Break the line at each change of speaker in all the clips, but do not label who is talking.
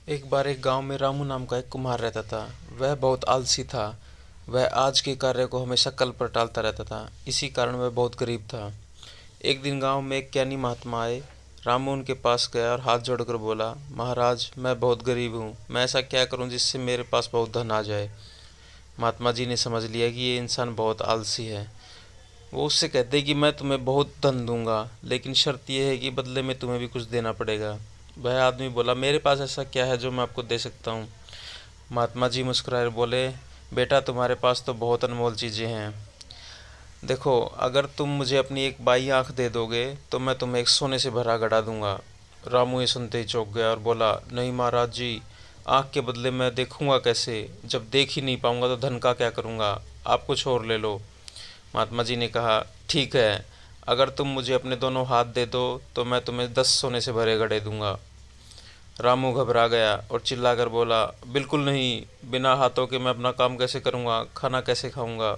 एक बार एक गांव में रामू नाम का एक कुम्हार रहता था। वह बहुत आलसी था। वह आज के कार्य को हमेशा कल पर टालता रहता था। इसी कारण वह बहुत गरीब था। एक दिन गांव में एक ज्ञानी महात्मा आए। रामू उनके पास गया और हाथ जोड़कर बोला, महाराज, मैं बहुत गरीब हूँ। मैं ऐसा क्या करूँ जिससे मेरे पास बहुत धन आ जाए। महात्मा जी ने समझ लिया कि ये इंसान बहुत आलसी है। वो उससे कहते कि मैं तुम्हें बहुत धन दूंगा, लेकिन शर्त यह है कि बदले में तुम्हें भी कुछ देना पड़ेगा। वह आदमी बोला, मेरे पास ऐसा क्या है जो मैं आपको दे सकता हूँ। महात्मा जी मुस्कुराए बोले, बेटा, तुम्हारे पास तो बहुत अनमोल चीज़ें हैं। देखो, अगर तुम मुझे अपनी एक बाई आंख दे दोगे तो मैं तुम्हें एक सोने से भरा घड़ा दूंगा। रामू ये सुनते ही चौंक गया और बोला, नहीं महाराज जी, आंख के बदले मैं देखूंगा कैसे? जब देख ही नहीं पाऊंगा तो धन का क्या करूंगा? आप कुछ और ले लो। महात्मा जी ने कहा, ठीक है, अगर तुम मुझे अपने दोनों हाथ दे दो तो मैं तुम्हें 10 सोने से भरे घड़े दूंगा। रामू घबरा गया और चिल्लाकर बोला, बिल्कुल नहीं, बिना हाथों के मैं अपना काम कैसे करूंगा, खाना कैसे खाऊंगा?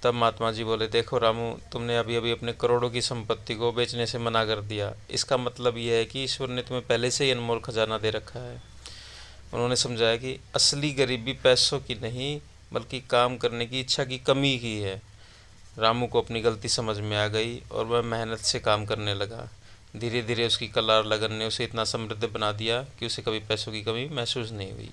तब महात्मा जी बोले, देखो रामू, तुमने अभी अभी अपने करोड़ों की संपत्ति को बेचने से मना कर दिया। इसका मतलब यह है कि ईश्वर ने तुम्हें पहले से ही अनमोल खजाना दे रखा है। उन्होंने समझाया कि असली गरीबी पैसों की नहीं, बल्कि काम करने की इच्छा की कमी की है। रामू को अपनी गलती समझ में आ गई और वह मेहनत से काम करने लगा। धीरे धीरे उसकी कला और लगन ने उसे इतना समृद्ध बना दिया कि उसे कभी पैसों की कमी महसूस नहीं हुई।